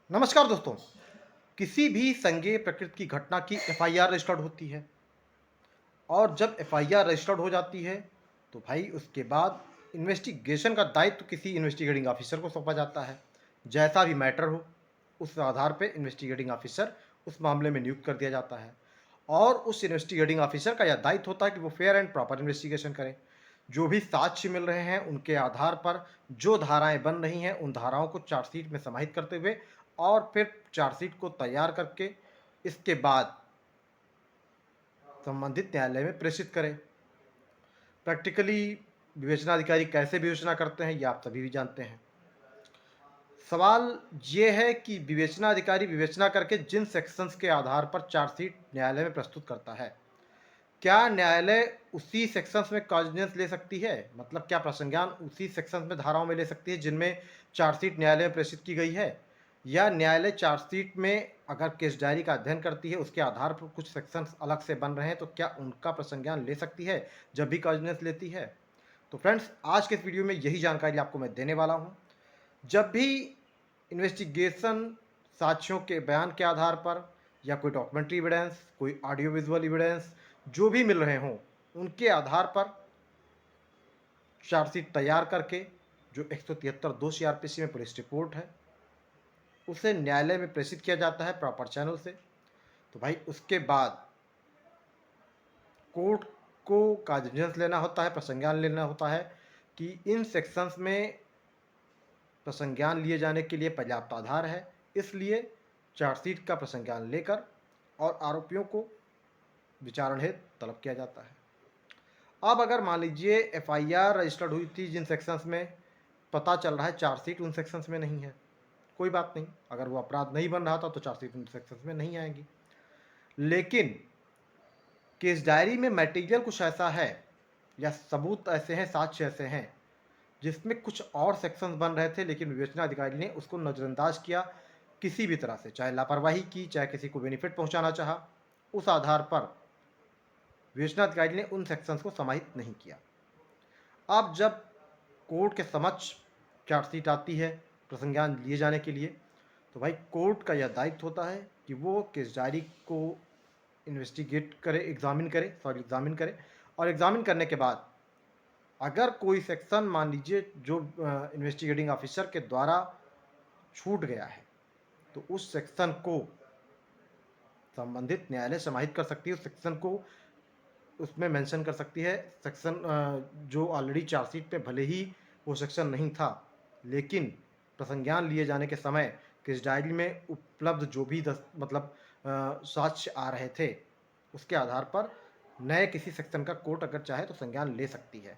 नमस्कार दोस्तों। किसी भी संज्ञेय प्रकृति की घटना की एफआईआर रजिस्टर्ड होती है और जब एफआईआर रजिस्टर्ड हो जाती है तो भाई उसके बाद इन्वेस्टिगेशन का दायित्व किसी इन्वेस्टिगेटिंग ऑफिसर को सौंपा जाता है। जैसा भी मैटर हो उस आधार पे इन्वेस्टिगेटिंग ऑफिसर उस मामले में नियुक्त कर दिया जाता है और उस इन्वेस्टिगेटिंग ऑफिसर का यह दायित्व होता है कि वो फेयर एंड प्रॉपर इन्वेस्टिगेशन करें। जो भी साक्ष्य मिल रहे हैं उनके आधार पर जो धाराएं बन रही हैं उन धाराओं को चार्जशीट में समाहित करते हुए और फिर चार्जशीट को तैयार करके इसके बाद संबंधित न्यायालय में प्रेषित करें। प्रैक्टिकली विवेचनाधिकारी कैसे विवेचना करते हैं ये आप सभी भी जानते हैं। सवाल ये है कि विवेचनाधिकारी विवेचना करके जिन सेक्शंस के आधार पर चार्जशीट न्यायालय में प्रस्तुत करता है, क्या न्यायालय उसी सेक्शंस में कॉग्निजेंस ले सकती है? मतलब क्या प्रसंज्ञान उसी सेक्शंस में धाराओं में ले सकती है जिनमें चार्जशीट न्यायालय में प्रेषित की गई है? या न्यायालय चार्जशीट में अगर केस डायरी का अध्ययन करती है उसके आधार पर कुछ सेक्शंस अलग से बन रहे हैं तो क्या उनका प्रसंज्ञान ले सकती है जब भी कॉग्निजेंस लेती है? तो फ्रेंड्स, आज के इस वीडियो में यही जानकारी आपको मैं देने वाला हूँ। जब भी इन्वेस्टिगेशन साक्ष्यों के बयान के आधार पर या कोई डॉक्यूमेंट्री एविडेंस, कोई ऑडियो विजुअल एविडेंस जो भी मिल रहे हों, उनके आधार पर चार्जशीट तैयार करके जो 173 2 सीआरपीसी में पुलिस रिपोर्ट है, उसे न्यायालय में प्रेषित किया जाता है प्रॉपर चैनल से। तो भाई उसके बाद कोर्ट को कॉग्निजेंस लेना होता है, प्रसंज्ञान लेना होता है कि इन सेक्शंस में प्रसंज्ञान लिए जाने के लिए पर्याप्त आधार है, इसलिए चार्जशीट का प्रसंज्ञान लेकर और आरोपियों को विचारण हेतु तलब किया जाता है। अब अगर मान लीजिए एफआईआर रजिस्टर्ड हुई थी जिन सेक्शंस में, पता चल रहा है चार्जशीट उन सेक्शंस में नहीं है, कोई बात नहीं, अगर वो अपराध नहीं बन रहा था तो चार्जशीट उन सेक्शंस में नहीं आएगी। लेकिन केस डायरी में मटेरियल कुछ ऐसा है या सबूत ऐसे हैं, साक्ष्य ऐसे हैं जिसमें कुछ और सेक्शंस बन रहे थे लेकिन विवेचना अधिकारी ने उसको नज़रअंदाज किया किसी भी तरह से, चाहे लापरवाही की, चाहे किसी को बेनिफिट पहुंचाना चाहा, उस आधार पर विवेचना अधिकारी ने उन सेक्शंस को समाहित नहीं किया। अब जब कोर्ट के समक्ष चार्जशीट आती है प्रसंज्ञान लिए जाने के लिए, तो भाई कोर्ट का यह दायित्व होता है कि वो केस डायरी को इन्वेस्टिगेट करे, एग्जामिन करे और एग्जामिन करने के बाद अगर कोई सेक्शन मान लीजिए जो इन्वेस्टिगेटिंग ऑफिसर के द्वारा छूट गया है तो उस सेक्शन को संबंधित न्यायालय समाहित कर सकती है, उस सेक्शन को उसमें मेंशन कर सकती है। सेक्शन जो ऑलरेडी चार्जशीट पे भले ही वो सेक्शन नहीं था, लेकिन प्रसंज्ञान लिए जाने के समय केस डायरी में उपलब्ध जो भी साक्ष्य आ रहे थे, उसके आधार पर नए किसी सेक्शन का कोर्ट अगर चाहे तो संज्ञान ले सकती है।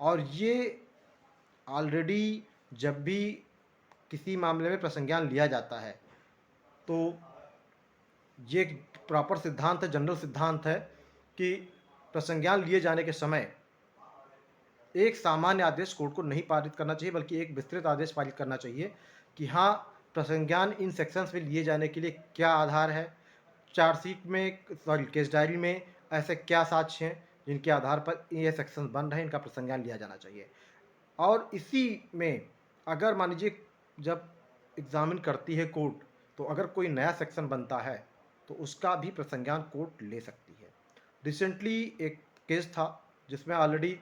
और ये ऑलरेडी जब भी किसी मामले में प्रसंज्ञान लिया जाता है, तो ये एक प्रॉपर सिद्धांत है, जनरल सिद्धांत है कि प्रसंज्ञान लिए जाने के समय एक सामान्य आदेश कोर्ट को नहीं पारित करना चाहिए बल्कि एक विस्तृत आदेश पारित करना चाहिए कि हाँ, प्रसंज्ञान इन सेक्शंस में लिए जाने के लिए क्या आधार है, चार्जशीट में, सॉरी केस डायरी में ऐसे क्या साक्ष्य हैं जिनके आधार पर ये सेक्शंस बन रहे हैं, इनका प्रसंज्ञान लिया जाना चाहिए। और इसी में अगर मान लीजिए जब एग्जामिन करती है कोर्ट, तो अगर कोई नया सेक्शन बनता है तो उसका भी प्रसंज्ञान कोर्ट ले सकती है। रिसेंटली एक केस था जिसमें ऑलरेडी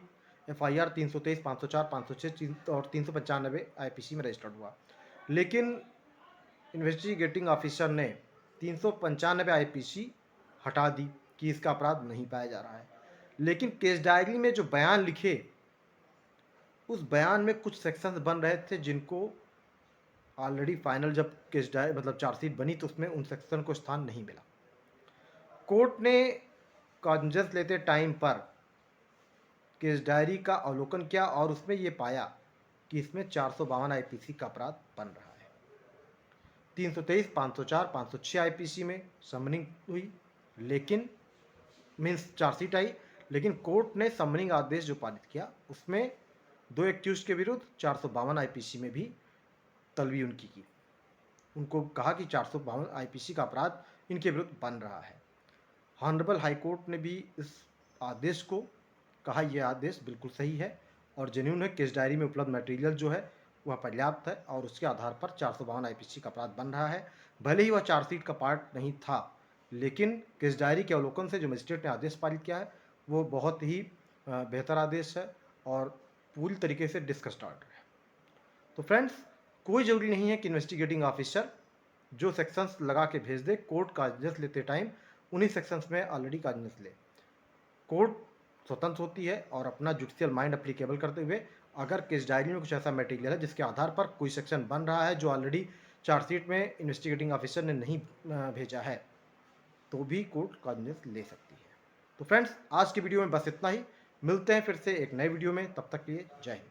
एफआईआर 323, 504, 506 और 395 आईपीसी में रजिस्टर्ड हुआ, लेकिन इन्वेस्टिगेटिंग ऑफिसर ने 395 आईपीसी हटा दी कि इसका अपराध नहीं पाया जा रहा है। लेकिन केस डायरी में जो बयान लिखे, उस बयान में कुछ सेक्शंस बन रहे थे जिनको ऑलरेडी फाइनल जब केस डायरी चार्जशीट बनी तो उसमें उन सेक्शन को स्थान नहीं मिला। कोर्ट ने कॉग्निजेंस लेते टाइम पर केस डायरी का अवलोकन किया और उसमें ये पाया कि इसमें 452 आईपीसी का अपराध बन रहा है। 323, 504, 506 आईपीसी में समनिंग हुई, लेकिन मीन्स चार्जशीट आई, लेकिन कोर्ट ने समनिंग आदेश जो पारित किया उसमें दो एक्यूज के विरुद्ध 452 आईपीसी में भी तलबी उनकी की। उनको कहा कि 452 आईपीसी का अपराध इनके विरुद्ध बन रहा है। हॉनरेबल हाई कोर्ट ने भी इस आदेश को कहा, यह आदेश बिल्कुल सही है और जेन्यून है, केस डायरी में उपलब्ध मटेरियल जो है वह पर्याप्त है और उसके आधार पर 452 आईपीसी का अपराध बन रहा है। भले ही वह चार्जशीट का पार्ट नहीं था, लेकिन केस डायरी के अवलोकन से जो मजिस्ट्रेट ने आदेश पारित किया है, वो बहुत ही बेहतर आदेश है और पूरी तरीके से डिस्कस्ड ऑर्डर है। तो फ्रेंड्स, कोई ज़रूरी नहीं है कि इन्वेस्टिगेटिंग ऑफिसर जो सेक्शंस लगा के भेज दे, कोर्ट कॉग्निजेंस लेते टाइम उन्हीं सेक्शंस में ऑलरेडी कॉग्निजेंस ले। कोर्ट स्वतंत्र होती है और अपना जुडिशियल माइंड अप्लीकेबल करते हुए अगर केस डायरी में कुछ ऐसा मटेरियल है जिसके आधार पर कोई सेक्शन बन रहा है जो ऑलरेडी चार्जशीट में इन्वेस्टिगेटिंग ऑफिसर ने नहीं भेजा है, तो भी कोर्ट कॉग्निजेंस ले सकती है। तो फ्रेंड्स, आज की वीडियो में बस इतना ही। मिलते हैं फिर से एक नए वीडियो में, तब तक के लिए जय हिंद।